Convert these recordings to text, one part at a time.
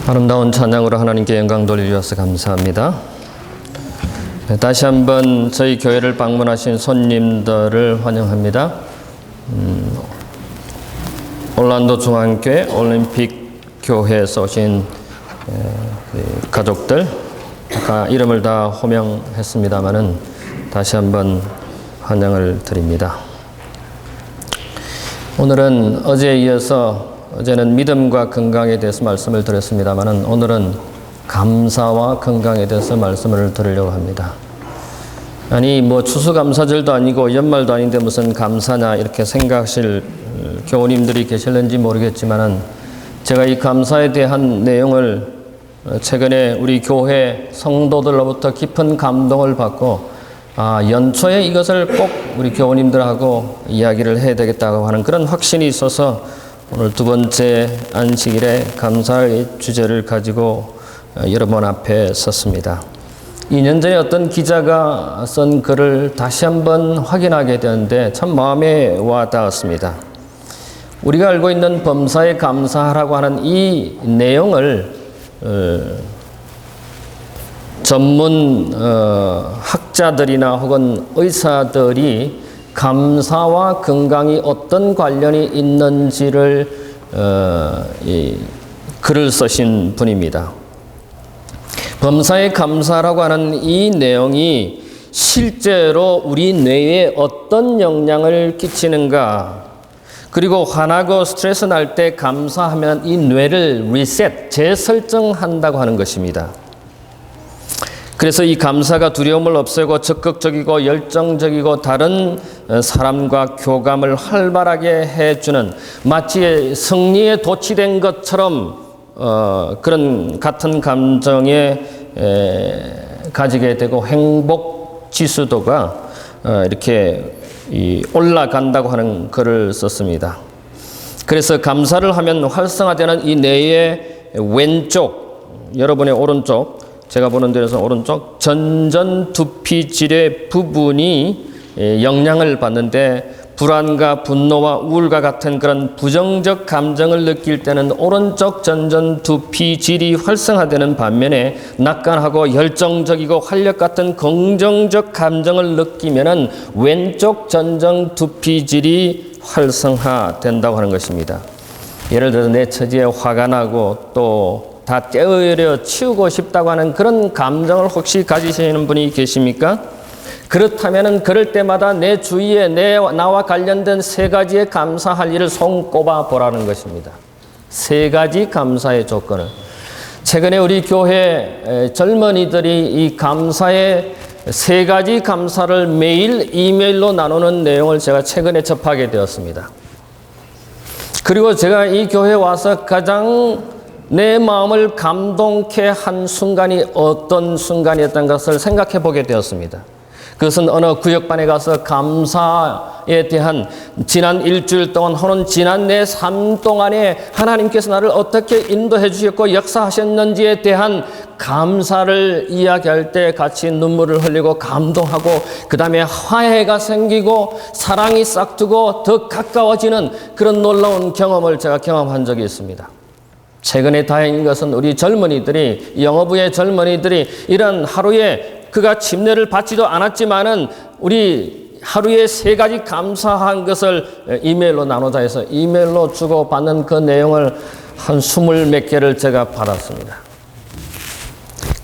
아름다운 찬양으로 하나님께 영광 돌려주셔서 감사합니다. 다시 한번 저희 교회를 방문하신 손님들을 환영합니다. 올란도 중앙교회 올림픽 교회에서 오신 가족들, 아까 이름을 다 호명했습니다마는 다시 한번 환영을 드립니다. 오늘은 어제에 이어서 어제는 믿음과 건강에 대해서 말씀을 드렸습니다마는 오늘은 감사와 건강에 대해서 말씀을 드리려고 합니다. 아니 추수감사절도 아니고 연말도 아닌데 무슨 감사냐 이렇게 생각하실 교우님들이 계실는지 모르겠지만은 제가 이 감사에 대한 내용을 최근에 우리 교회 성도들로부터 깊은 감동을 받고 연초에 이것을 꼭 우리 교우님들하고 이야기를 해야 되겠다고 하는 그런 확신이 있어서 오늘 두 번째 안식일에 감사의 주제를 가지고 여러분 앞에 섰습니다. 2년 전에 어떤 기자가 쓴 글을 다시 한번 확인하게 되는데 참 마음에 와 닿았습니다. 우리가 알고 있는 범사에 감사하라고 하는 이 내용을 전문 학자들이나 혹은 의사들이 감사와 건강이 어떤 관련이 있는지를 글을 쓰신 분입니다. 범사에 감사라고 하는 이 내용이 실제로 우리 뇌에 어떤 영향을 끼치는가, 그리고 화나고 스트레스 날 때 감사하면 이 뇌를 리셋, 재설정한다고 하는 것입니다. 그래서 이 감사가 두려움을 없애고 적극적이고 열정적이고 다른 사람과 교감을 활발하게 해주는, 마치 승리에 도취된 것처럼 그런 같은 감정에 가지게 되고 행복 지수도가 이렇게 올라간다고 하는 글을 썼습니다. 그래서 감사를 하면 활성화되는 이 뇌의 왼쪽, 여러분의 오른쪽, 제가 보는 데에서 오른쪽 전전두피질의 부분이 영향을 받는데, 불안과 분노와 우울과 같은 그런 부정적 감정을 느낄 때는 오른쪽 전전두피질이 활성화되는 반면에 낙관하고 열정적이고 활력 같은 긍정적 감정을 느끼면은 왼쪽 전전두피질이 활성화된다고 하는 것입니다. 예를 들어 내 처지에 화가 나고 또 다 떼어려 치우고 싶다고 하는 그런 감정을 혹시 가지시는 분이 계십니까? 그렇다면 그럴 때마다 내 주위에 나와 관련된 세 가지의 감사할 일을 손꼽아 보라는 것입니다. 세 가지 감사의 조건을. 최근에 우리 교회 젊은이들이 이 감사의 세 가지 감사를 매일 이메일로 나누는 내용을 제가 최근에 접하게 되었습니다. 그리고 제가 이 교회에 와서 가장 내 마음을 감동케 한 순간이 어떤 순간이었던 것을 생각해 보게 되었습니다. 그것은 어느 구역반에 가서 감사에 대한 지난 일주일 동안 혹은 지난 내 삶 동안에 하나님께서 나를 어떻게 인도해 주셨고 역사하셨는지에 대한 감사를 이야기할 때 같이 눈물을 흘리고 감동하고, 그 다음에 화해가 생기고 사랑이 싹트고 더 가까워지는 그런 놀라운 경험을 제가 경험한 적이 있습니다. 최근에 다행인 것은 우리 젊은이들이, 영어부의 젊은이들이 이런 하루에 그가 침례를 받지도 않았지만은 우리 하루에 세 가지 감사한 것을 이메일로 나누자 해서 이메일로 주고받는 그 내용을 한 20몇 개를 제가 받았습니다.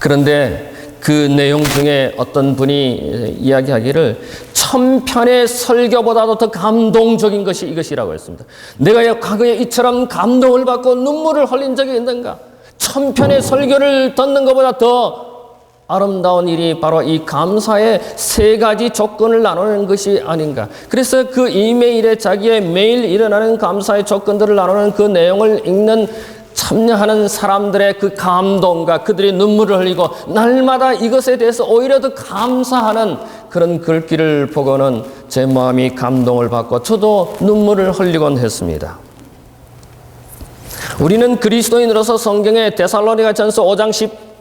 그런데 그 내용 중에 어떤 분이 이야기하기를 1000편의 설교보다도 더 감동적인 것이 이것이라고 했습니다. 내가 과거에 이처럼 감동을 받고 눈물을 흘린 적이 있는가? 1000편의 설교를 듣는 것보다 더 아름다운 일이 바로 이 감사의 세 가지 조건을 나누는 것이 아닌가. 그래서 그 이메일에 자기의 매일 일어나는 감사의 조건들을 나누는 그 내용을 읽는 참여하는 사람들의 그 감동과 그들이 눈물을 흘리고 날마다 이것에 대해서 오히려 더 감사하는 그런 글귀를 보고는 제 마음이 감동을 받고 저도 눈물을 흘리곤 했습니다. 우리는 그리스도인으로서 성경의 데살로니가전서 5장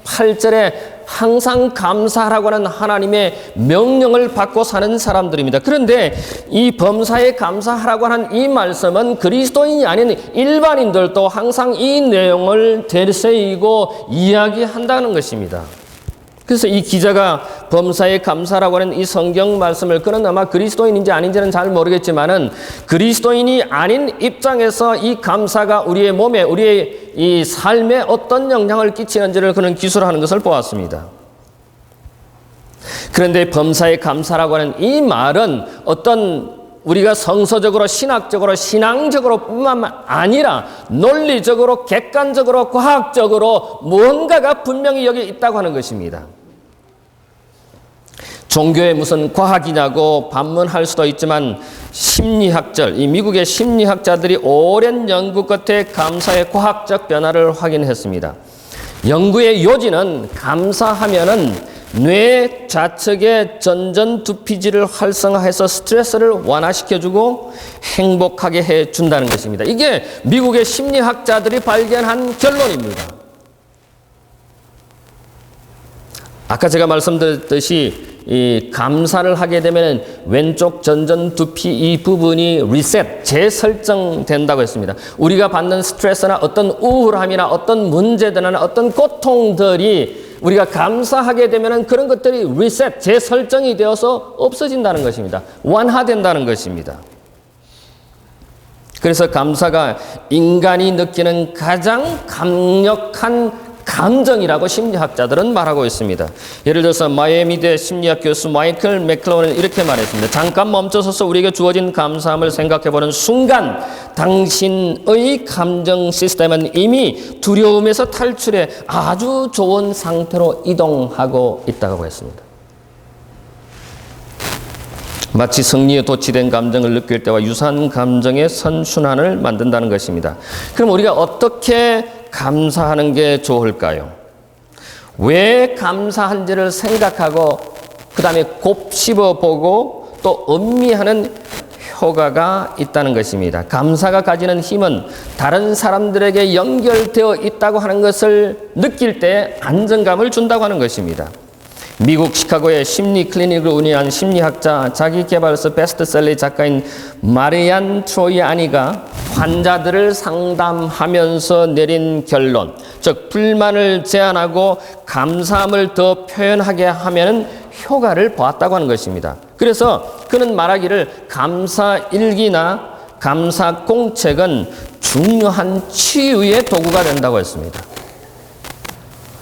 8절에 항상 감사하라고 하는 하나님의 명령을 받고 사는 사람들입니다. 그런데 이 범사에 감사하라고 하는 이 말씀은 그리스도인이 아닌 일반인들도 항상 이 내용을 되새이고 이야기한다는 것입니다. 그래서 이 기자가 범사에 감사라고 하는 이 성경 말씀을 그는 아마 그리스도인인지 아닌지는 잘 모르겠지만은 그리스도인이 아닌 입장에서 이 감사가 우리의 몸에 우리의 이 삶에 어떤 영향을 끼치는지를 그는 기술하는 것을 보았습니다. 그런데 범사에 감사라고 하는 이 말은 어떤 우리가 성서적으로 신학적으로 신앙적으로 뿐만 아니라 논리적으로 객관적으로 과학적으로 무언가가 분명히 여기 있다고 하는 것입니다. 종교에 무슨 과학이냐고 반문할 수도 있지만 심리학者, 이 미국의 심리학자들이 오랜 연구 끝에 감사의 과학적 변화를 확인했습니다. 연구의 요지는 감사하면은 뇌 좌측의 전전두피질을 활성화해서 스트레스를 완화시켜주고 행복하게 해준다는 것입니다. 이게 미국의 심리학자들이 발견한 결론입니다. 아까 제가 말씀드렸듯이 이 감사를 하게 되면 왼쪽 전전두피 이 부분이 리셋, 재설정된다고 했습니다. 우리가 받는 스트레스나 어떤 우울함이나 어떤 문제들이나 어떤 고통들이 우리가 감사하게 되면 그런 것들이 리셋, 재설정이 되어서 없어진다는 것입니다. 완화된다는 것입니다. 그래서 감사가 인간이 느끼는 가장 강력한 감정이라고 심리학자들은 말하고 있습니다. 예를 들어서 마이애미대 심리학 교수 마이클 맥클론은 이렇게 말했습니다. 잠깐 멈춰서서 우리에게 주어진 감사함을 생각해보는 순간 당신의 감정 시스템은 이미 두려움에서 탈출해 아주 좋은 상태로 이동하고 있다고 했습니다. 마치 승리에 도취된 감정을 느낄 때와 유사한 감정의 선순환을 만든다는 것입니다. 그럼 우리가 어떻게 감사하는 게 좋을까요? 왜 감사한지를 생각하고 그 다음에 곱씹어보고 또 음미하는 효과가 있다는 것입니다. 감사가 가지는 힘은 다른 사람들에게 연결되어 있다고 하는 것을 느낄 때 안정감을 준다고 하는 것입니다. 미국 시카고의 심리 클리닉을 운영한 심리학자 자기계발서 베스트셀러 작가인 마리안 트로이아니가 환자들을 상담하면서 내린 결론, 즉 불만을 제한하고 감사함을 더 표현하게 하면 효과를 보았다고 하는 것입니다. 그래서 그는 말하기를 감사일기나 감사공책은 중요한 치유의 도구가 된다고 했습니다.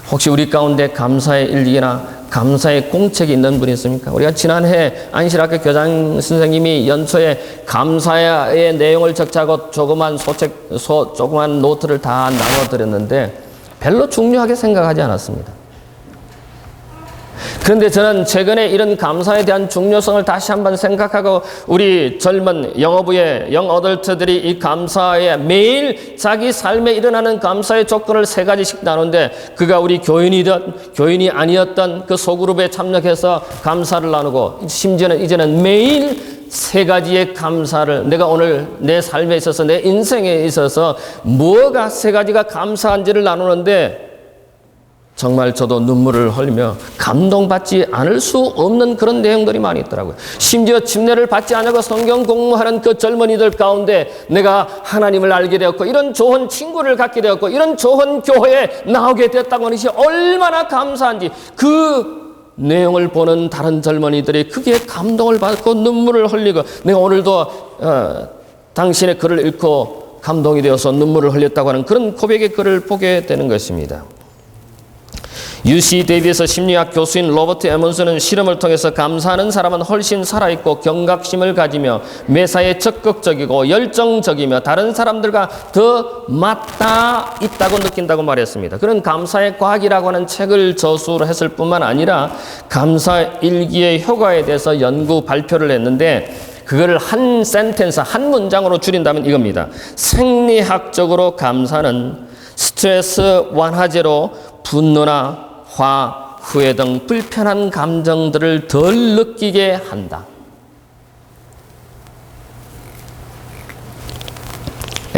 혹시 우리 가운데 감사의 일기나 감사의 공책이 있는 분이 있습니까? 우리가 지난해 안실학교 교장 선생님이 연초에 감사의 내용을 적자고 조그만 조그만 노트를 다 나눠드렸는데 별로 중요하게 생각하지 않았습니다. 그런데 저는 최근에 이런 감사에 대한 중요성을 다시 한번 생각하고 우리 젊은 영어부의 영어덜트들이 이 감사에 매일 자기 삶에 일어나는 감사의 조건을 3가지씩 나누는데 그가 우리 교인이든 교인이 아니었던 그 소그룹에 참여해서 감사를 나누고 심지어는 이제는 매일 3가지의 감사를 내가 오늘 내 삶에 있어서 내 인생에 있어서 뭐가 3가지가 감사한지를 나누는데 정말 저도 눈물을 흘리며 감동받지 않을 수 없는 그런 내용들이 많이 있더라고요. 심지어 침례를 받지 않고 성경 공부하는 그 젊은이들 가운데 내가 하나님을 알게 되었고 이런 좋은 친구를 갖게 되었고 이런 좋은 교회에 나오게 됐다고 하는 것이 얼마나 감사한지 그 내용을 보는 다른 젊은이들이 크게 감동을 받고 눈물을 흘리고 내가 오늘도 당신의 글을 읽고 감동이 되어서 눈물을 흘렸다고 하는 그런 고백의 글을 보게 되는 것입니다. UC 데이비스 심리학 교수인 로버트 에먼스는 실험을 통해서 감사하는 사람은 훨씬 살아있고 경각심을 가지며 매사에 적극적이고 열정적이며 다른 사람들과 더 맞닿아 있다고 느낀다고 말했습니다. 그런 감사의 과학이라고 하는 책을 저술했을 뿐만 아니라 감사 일기의 효과에 대해서 연구 발표를 했는데 그거를 한 센텐스, 한 문장으로 줄인다면 이겁니다. 생리학적으로 감사는 스트레스 완화제로 분노나 화, 후회 등 불편한 감정들을 덜 느끼게 한다.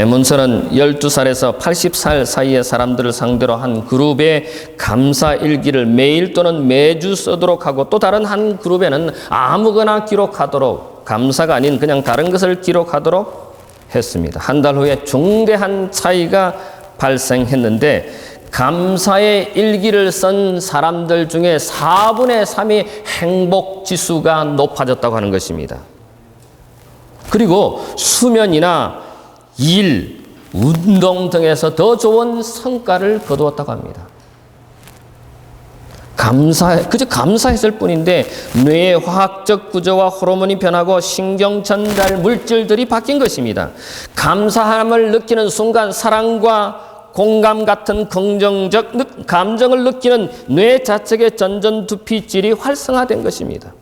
문서는 12살에서 80살 사이의 사람들을 상대로 한 그룹의 감사 일기를 매일 또는 매주 쓰도록 하고, 또 다른 한 그룹에는 아무거나 기록하도록, 감사가 아닌 그냥 다른 것을 기록하도록 했습니다. 한 달 후에 중대한 차이가 발생했는데, 감사의 일기를 쓴 사람들 중에 4분의 3이 행복 지수가 높아졌다고 하는 것입니다. 그리고 수면이나 일, 운동 등에서 더 좋은 성과를 거두었다고 합니다. 그저 감사했을 뿐인데 뇌의 화학적 구조와 호르몬이 변하고 신경 전달 물질들이 바뀐 것입니다. 감사함을 느끼는 순간 사랑과 공감 같은 긍정적 감정을 느끼는 뇌 자체의 전전두피질이 활성화된 것입니다.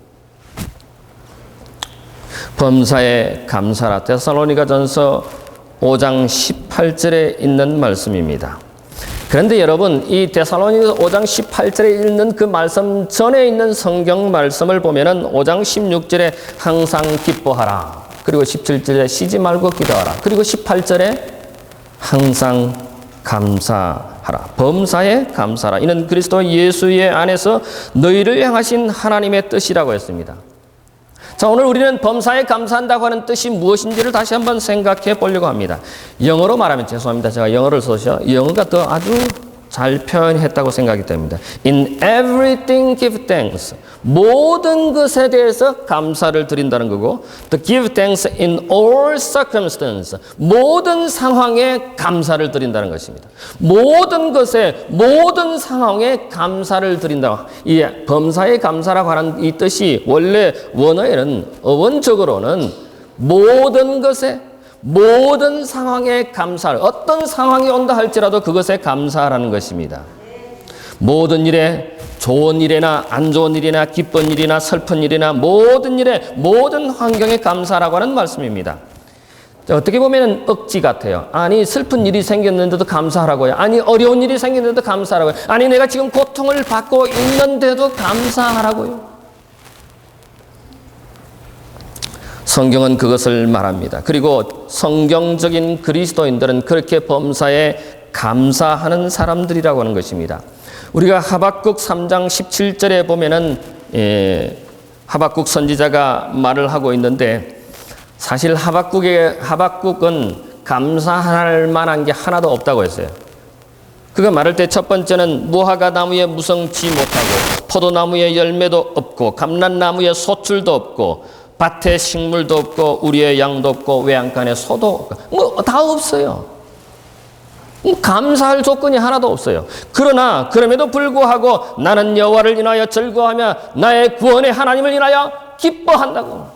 범사에 감사라. 데살로니가전서 5장 18절에 있는 말씀입니다. 그런데 여러분, 이 데살로니가서 5장 18절에 있는 그 말씀 전에 있는 성경 말씀을 보면은 5장 16절에 항상 기뻐하라. 그리고 17절에 쉬지 말고 기도하라. 그리고 18절에 항상 감사하라. 범사에 감사하라. 이는 그리스도 예수의 안에서 너희를 향하신 하나님의 뜻이라고 했습니다. 자, 오늘 우리는 범사에 감사한다고 하는 뜻이 무엇인지를 다시 한번 생각해 보려고 합니다. 영어로 말하면, 죄송합니다, 제가 영어를 써서 영어가 더 아주 잘 표현했다고 생각이 됩니다. In everything give thanks. 모든 것에 대해서 감사를 드린다는 거고, to give thanks in all circumstances. 모든 상황에 감사를 드린다는 것입니다. 모든 것에, 모든 상황에 감사를 드린다. 이 범사에 감사라고 하는 이 뜻이 원래 원어에는, 어원적으로는 모든 것에, 모든 상황에 감사를, 어떤 상황이 온다 할지라도 그것에 감사하라는 것입니다. 모든 일에, 좋은 일이나 안 좋은 일이나 기쁜 일이나 슬픈 일이나 모든 일에, 모든 환경에 감사라고 하는 말씀입니다. 어떻게 보면 억지 같아요. 아니, 슬픈 일이 생겼는데도 감사하라고요. 아니, 어려운 일이 생겼는데도 감사하라고요. 아니, 내가 지금 고통을 받고 있는데도 감사하라고요. 성경은 그것을 말합니다. 그리고 성경적인 그리스도인들은 그렇게 범사에 감사하는 사람들이라고 하는 것입니다. 우리가 하박국 3장 17절에 보면은 하박국 선지자가 말을 하고 있는데, 사실 하박국은 감사할 만한 게 하나도 없다고 했어요. 그가 말할 때 첫 번째는 무화과 나무에 무성치 못하고, 포도나무에 열매도 없고, 감람나무에 소출도 없고, 밭에 식물도 없고, 우리의 양도 없고, 외양간에 소도 없고, 뭐 다 없어요. 감사할 조건이 하나도 없어요. 그러나 그럼에도 불구하고 나는 여호와를 인하여 즐거워하며 나의 구원의 하나님을 인하여 기뻐한다고.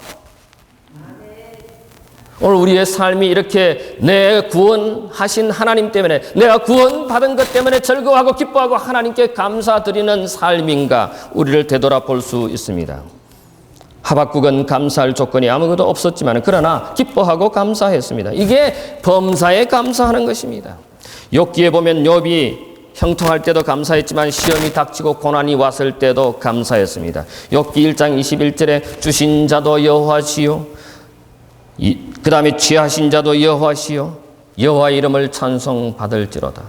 오늘 우리의 삶이 이렇게 내 구원하신 하나님 때문에, 내가 구원받은 것 때문에 즐거워하고 기뻐하고 하나님께 감사드리는 삶인가, 우리를 되돌아볼 수 있습니다. 하박국은 감사할 조건이 아무것도 없었지만 그러나 기뻐하고 감사했습니다. 이게 범사에 감사하는 것입니다. 욥기에 보면 욥이 형통할 때도 감사했지만 시험이 닥치고 고난이 왔을 때도 감사했습니다. 욥기 1장 21절에 주신 자도 여호와시요, 그 다음에 취하신 자도 여호와시요, 여호와 이름을 찬송받을지로다.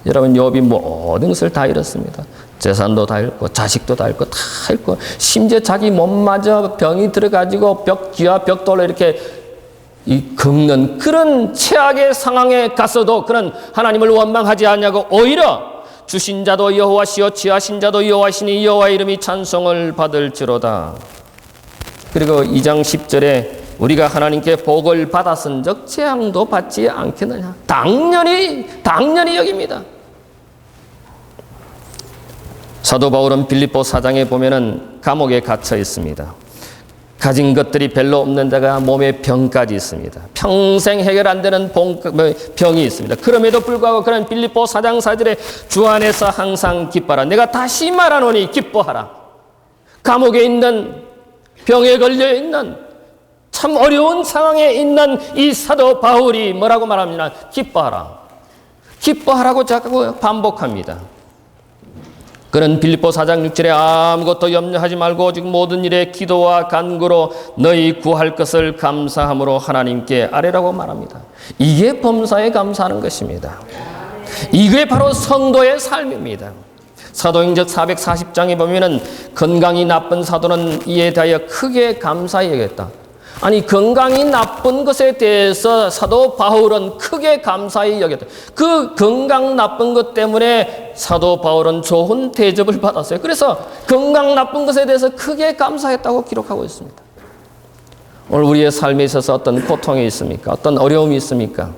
여러분, 욥이 모든 것을 다 잃었습니다. 재산도 다 잃고, 자식도 다 잃고, 다 잃고, 심지어 자기 몸마저 병이 들어가지고 귀와 벽돌로 이렇게 긁는 그런 최악의 상황에 갔어도 그는 하나님을 원망하지 않냐고, 오히려 주신 자도 여호와시요 취하신 자도 여호와시니 여호와 이름이 찬송을 받을지로다. 그리고 2장 10절에 우리가 하나님께 복을 받았은즉 재앙도 받지 않겠느냐. 당연히 여깁니다. 사도 바울은 빌립보 4장에 보면은 감옥에 갇혀 있습니다. 가진 것들이 별로 없는 자가 몸에 병까지 있습니다. 평생 해결 안 되는 병이 있습니다. 그럼에도 불구하고 그는 빌립보 4장 4절에 주 안에서 항상 기뻐하라. 내가 다시 말하노니 기뻐하라. 감옥에 있는, 병에 걸려 있는, 참 어려운 상황에 있는 이 사도 바울이 뭐라고 말합니다. 기뻐하라. 기뻐하라고 자꾸 반복합니다. 그는 빌립보 4장 6절에 아무것도 염려하지 말고 오직 모든 일에 기도와 간구로 너희 구할 것을 감사함으로 하나님께 아뢰라고 말합니다. 이게 범사에 감사하는 것입니다. 이게 바로 성도의 삶입니다. 사도행전 440장에 보면은 건강이 나쁜 사도는 이에 대하여 크게 감사히 여겼다. 아니, 건강이 나쁜 것에 대해서 사도 바울은 크게 감사히 여겼다. 그 건강 나쁜 것 때문에 사도 바울은 좋은 대접을 받았어요. 그래서 건강 나쁜 것에 대해서 크게 감사했다고 기록하고 있습니다. 오늘 우리의 삶에 있어서 어떤 고통이 있습니까? 어떤 어려움이 있습니까?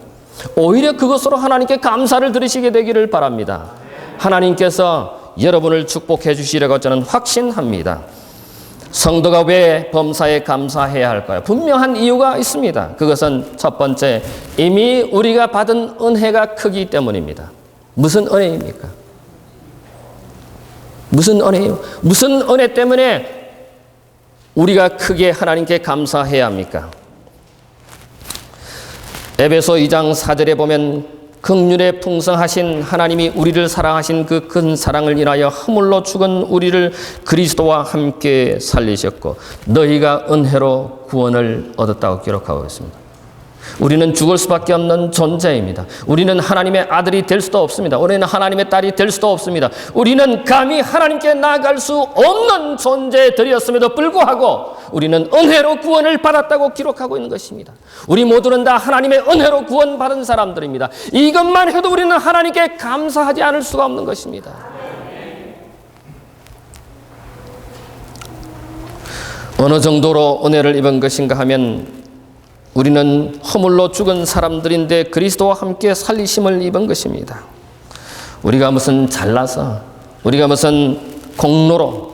오히려 그것으로 하나님께 감사를 드리시게 되기를 바랍니다. 하나님께서 여러분을 축복해 주시려고 저는 확신합니다. 성도가 왜 범사에 감사해야 할까요? 분명한 이유가 있습니다. 그것은 첫 번째, 이미 우리가 받은 은혜가 크기 때문입니다. 무슨 은혜입니까? 무슨 은혜요? 무슨 은혜 때문에 우리가 크게 하나님께 감사해야 합니까? 에베소 2장 4절에 보면 긍휼에 풍성하신 하나님이 우리를 사랑하신 그 큰 사랑을 인하여 허물로 죽은 우리를 그리스도와 함께 살리셨고 너희가 은혜로 구원을 얻었다고 기록하고 있습니다. 우리는 죽을 수밖에 없는 존재입니다. 우리는 하나님의 아들이 될 수도 없습니다. 우리는 하나님의 딸이 될 수도 없습니다. 우리는 감히 하나님께 나아갈 수 없는 존재들이었음에도 불구하고 우리는 은혜로 구원을 받았다고 기록하고 있는 것입니다. 우리 모두는 다 하나님의 은혜로 구원받은 사람들입니다. 이것만 해도 우리는 하나님께 감사하지 않을 수가 없는 것입니다. 어느 정도로 은혜를 입은 것인가 하면 우리는 허물로 죽은 사람들인데 그리스도와 함께 살리심을 입은 것입니다. 우리가 무슨 잘나서, 우리가 무슨 공로로,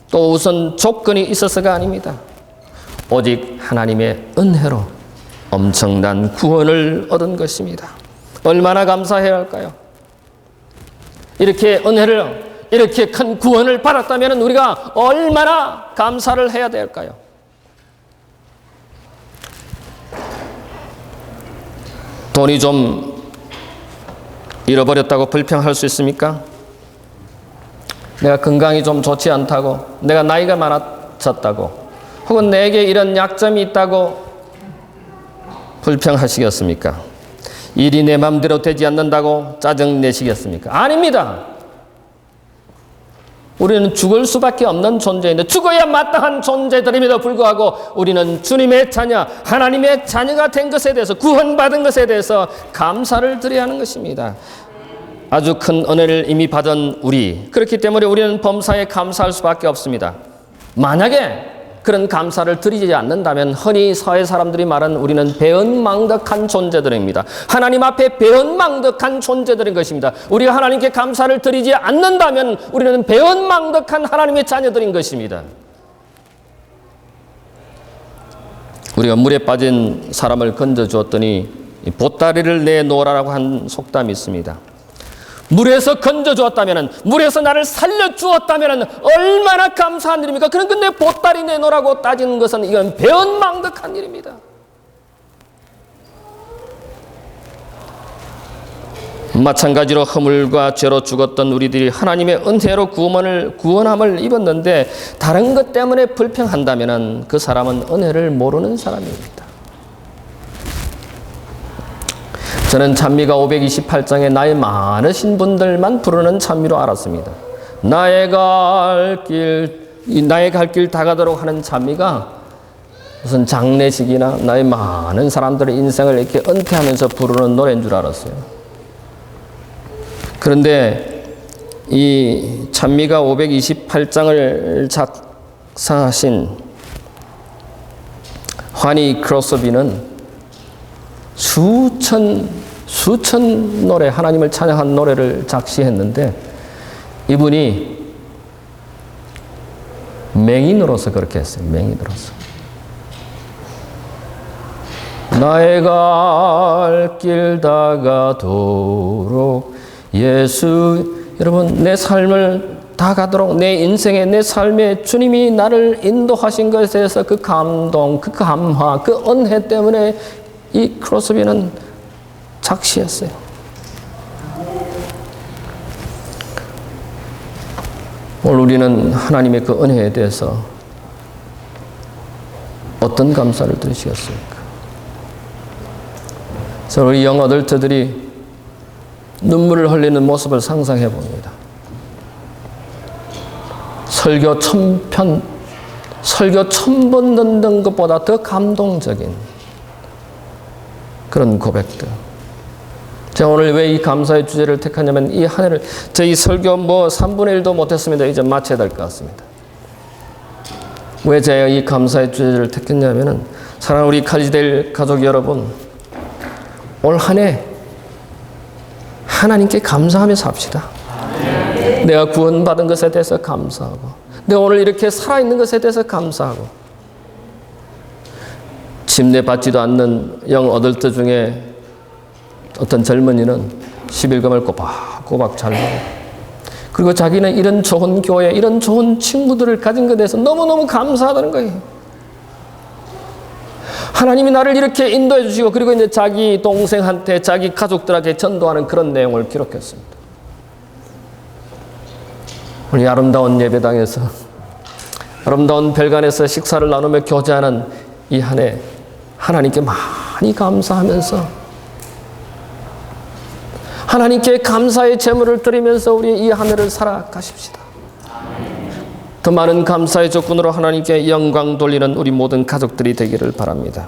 또 우선 조건이 있어서가 아닙니다. 오직 하나님의 은혜로 엄청난 구원을 얻은 것입니다. 얼마나 감사해야 할까요? 이렇게 은혜를, 이렇게 큰 구원을 받았다면 우리가 얼마나 감사를 해야 될까요? 돈이 좀 잃어버렸다고 불평할 수 있습니까? 내가 건강이 좀 좋지 않다고, 내가 나이가 많아졌다고, 혹은 내게 이런 약점이 있다고 불평하시겠습니까? 일이 내 마음대로 되지 않는다고 짜증내시겠습니까? 아닙니다. 우리는 죽을 수밖에 없는 존재인데 죽어야 마땅한 존재들임에도 불구하고 우리는 주님의 자녀, 하나님의 자녀가 된 것에 대해서, 구원받은 것에 대해서 감사를 드려야 하는 것입니다. 아주 큰 은혜를 이미 받은 우리, 그렇기 때문에 우리는 범사에 감사할 수밖에 없습니다. 만약에 그런 감사를 드리지 않는다면 흔히 사회 사람들이 말하는 우리는 배은망덕한 존재들입니다. 하나님 앞에 배은망덕한 존재들인 것입니다. 우리가 하나님께 감사를 드리지 않는다면 우리는 배은망덕한 하나님의 자녀들인 것입니다. 우리가 물에 빠진 사람을 건져주었더니 보따리를 내놓으라고 한 속담이 있습니다. 물에서 건져주었다면, 물에서 나를 살려주었다면 얼마나 감사한 일입니까? 그런데 보따리 내놓으라고 따지는 것은 이건 배은망덕한 일입니다. 마찬가지로 허물과 죄로 죽었던 우리들이 하나님의 은혜로 구원함을 입었는데 다른 것 때문에 불평한다면 그 사람은 은혜를 모르는 사람입니다. 저는 찬미가 528장에 나이 많으신 분들만 부르는 찬미로 알았습니다. 나의 갈 길 다가도록 하는 찬미가 무슨 장례식이나 나이 많은 사람들의 인생을 이렇게 은퇴하면서 부르는 노래인 줄 알았어요. 그런데 이 찬미가 528장을 작사하신 화니 크로스비는 수천 노래, 하나님을 찬양한 노래를 작시했는데 이분이 맹인으로서 그렇게 했어요. 맹인으로서. 나의 갈 길 다가도록 예수, 여러분 내 삶을 다가도록 내 인생에, 내 삶에 주님이 나를 인도하신 것에 대해서 그 감동, 그 감화, 그 은혜 때문에 이 크로스비는 작시했어요. 오늘 우리는 하나님의 그 은혜에 대해서 어떤 감사를 드리시겠습니까? 저는 우리 영 어덜트들이 눈물을 흘리는 모습을 상상해 봅니다. 설교 1000편, 설교 1000번 듣는 것보다 더 감동적인 그런 고백들. 제가 오늘 왜 이 감사의 주제를 택하냐면 이 한 해를 저희 설교 3분의 1도 못했습니다. 이제 마쳐야 될 것 같습니다. 왜 제가 이 감사의 주제를 택했냐면은 사랑하는 우리 칼리데일 가족 여러분, 올 한 해 하나님께 감사하며 삽시다. 내가 구원받은 것에 대해서 감사하고, 내가 오늘 이렇게 살아있는 것에 대해서 감사하고, 침례받지도 않는 영 어덜트 중에 어떤 젊은이는 11금을 꼬박꼬박 잘 먹어. 그리고 자기는 이런 좋은 교회, 이런 좋은 친구들을 가진 것에 대해서 너무너무 감사하다는 거예요. 하나님이 나를 이렇게 인도해 주시고, 그리고 이제 자기 동생한테, 자기 가족들에게 전도하는 그런 내용을 기록했습니다. 우리 아름다운 예배당에서, 아름다운 별관에서 식사를 나누며 교제하는 이 한 해 하나님께 많이 감사하면서, 하나님께 감사의 제물을 드리면서 우리 이 한 해를 살아가십시다. 더 많은 감사의 조건으로 하나님께 영광 돌리는 우리 모든 가족들이 되기를 바랍니다.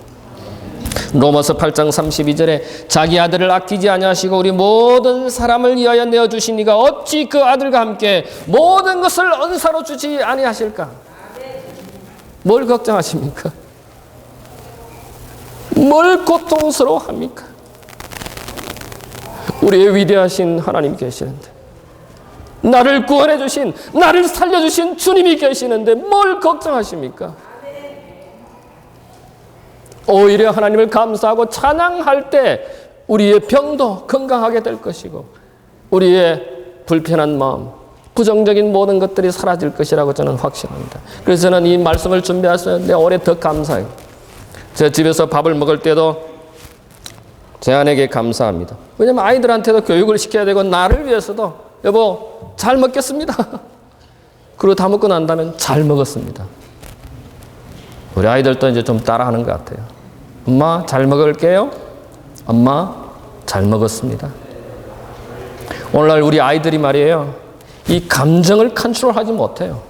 로마서 8장 32절에 자기 아들을 아끼지 아니하시고 우리 모든 사람을 위하여 내어주신 이가 어찌 그 아들과 함께 모든 것을 은사로 주지 아니하실까? 뭘 걱정하십니까? 뭘 고통스러워합니까? 우리의 위대하신 하나님 계시는데, 나를 구원해 주신, 나를 살려주신 주님이 계시는데 뭘 걱정하십니까? 오히려 하나님을 감사하고 찬양할 때 우리의 병도 건강하게 될 것이고, 우리의 불편한 마음, 부정적인 모든 것들이 사라질 것이라고 저는 확신합니다. 그래서 저는 이 말씀을 준비해서 내 올해 더 감사해요. 제 집에서 밥을 먹을 때도 제 아내에게 감사합니다. 왜냐하면 아이들한테도 교육을 시켜야 되고, 나를 위해서도 여보 잘 먹겠습니다. 그리고 다 먹고 난 다음에 잘 먹었습니다. 우리 아이들도 이제 좀 따라하는 것 같아요. 엄마 잘 먹을게요. 엄마 잘 먹었습니다. 오늘날 우리 아이들이 말이에요, 이 감정을 컨트롤하지 못해요.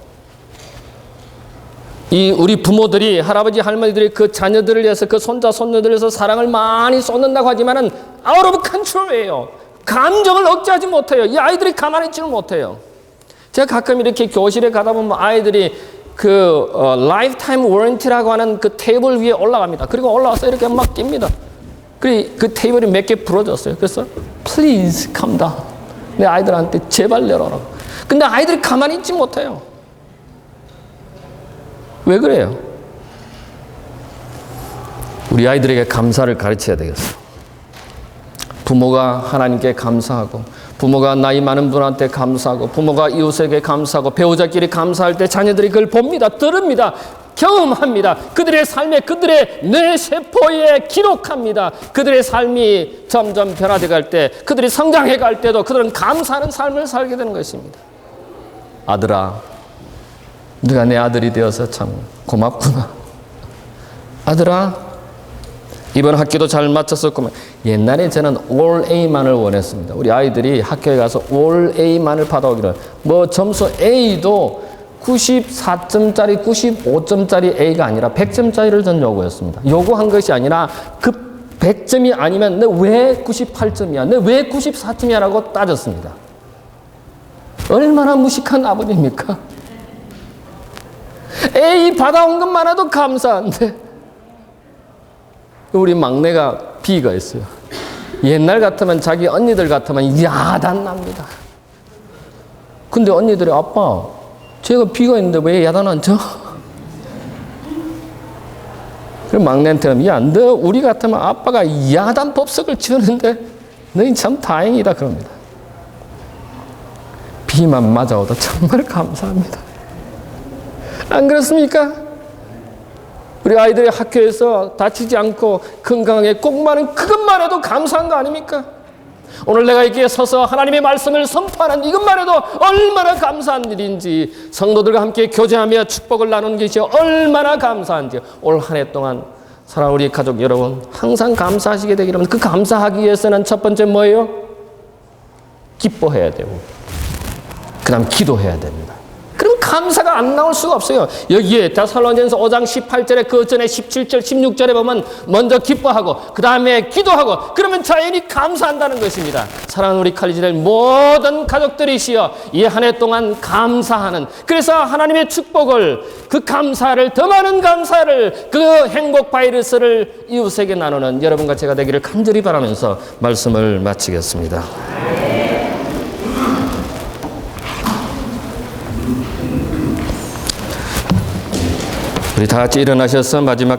이 우리 부모들이, 할아버지 할머니들이 그 자녀들을 위해서, 그 손자 손녀들을 위해서 사랑을 많이 쏟는다고 하지만은 out of control이에요. 감정을 억제하지 못해요. 이 아이들이 가만히 있지를 못해요. 제가 가끔 이렇게 교실에 가다 보면 아이들이 그 라이프타임 워런티라고 하는 그 테이블 위에 올라갑니다. 그리고 올라와서 이렇게 막 뜁니다. 그 테이블이 몇 개 부러졌어요. 그래서 please calm down. 내 아이들한테 제발 내려라. 근데 아이들이 가만히 있지 못해요. 왜 그래요? 우리 아이들에게 감사를 가르쳐야 되겠어. 부모가 하나님께 감사하고, 부모가 나이 많은 분한테 감사하고, 부모가 이웃에게 감사하고, 배우자끼리 감사할 때 자녀들이 그걸 봅니다, 들읍니다, 경험합니다. 그들의 삶에, 그들의 뇌세포에 기록합니다. 그들의 삶이 점점 변화돼 갈 때, 그들이 성장해 갈 때도 그들은 감사하는 삶을 살게 되는 것입니다. 아들아, 네가 내 아들이 되어서 참 고맙구나. 아들아, 이번 학기도 잘 마쳤었구만. 옛날에 저는 올 A만을 원했습니다. 우리 아이들이 학교에 가서 올 A만을 받아오기를. 점수 A도 94점짜리, 95점짜리 A가 아니라 100점짜리를 전 요구했습니다. 요구한 것이 아니라 그 100점이 아니면 너 왜 98점이야? 너 왜 94점이야? 라고 따졌습니다. 얼마나 무식한 아버지입니까? A 받아온 것만으로도 감사한데, 우리 막내가 B가 있어요. 옛날 같으면, 자기 언니들 같으면 야단납니다. 근데 언니들이 아빠, 제가 B가 있는데 왜 야단 안 쳐? 그럼 막내한테는 야, 너 우리 같으면 아빠가 야단 법석을 지었는데 너희 참 다행이다 그럽니다. B만 맞아오도 정말 감사합니다. 안 그렇습니까? 우리 아이들이 학교에서 다치지 않고 건강하게 꼭 마는 그것만 해도 감사한 거 아닙니까? 오늘 내가 여기에 서서 하나님의 말씀을 선포하는 이것만 해도 얼마나 감사한 일인지, 성도들과 함께 교제하며 축복을 나누는 것이 얼마나 감사한지, 올 한 해 동안 사랑하는 우리 가족 여러분 항상 감사하시게 되기를 바랍니다. 그 감사하기 위해서는 첫 번째 뭐예요? 기뻐해야 되고, 그 다음 기도해야 됩니다. 그럼 감사가 안 나올 수가 없어요. 여기에 데살로니가서 5장 18절에 그 전에 17절, 16절에 보면 먼저 기뻐하고 그 다음에 기도하고, 그러면 자연히 감사한다는 것입니다. 사랑하는 우리 칼리지될 모든 가족들이시여, 이 한 해 동안 감사하는, 그래서 하나님의 축복을, 그 감사를, 더 많은 감사를, 그 행복 바이러스를 이웃에게 나누는 여러분과 제가 되기를 간절히 바라면서 말씀을 마치겠습니다. 우리 다 같이 일어나셔서 마지막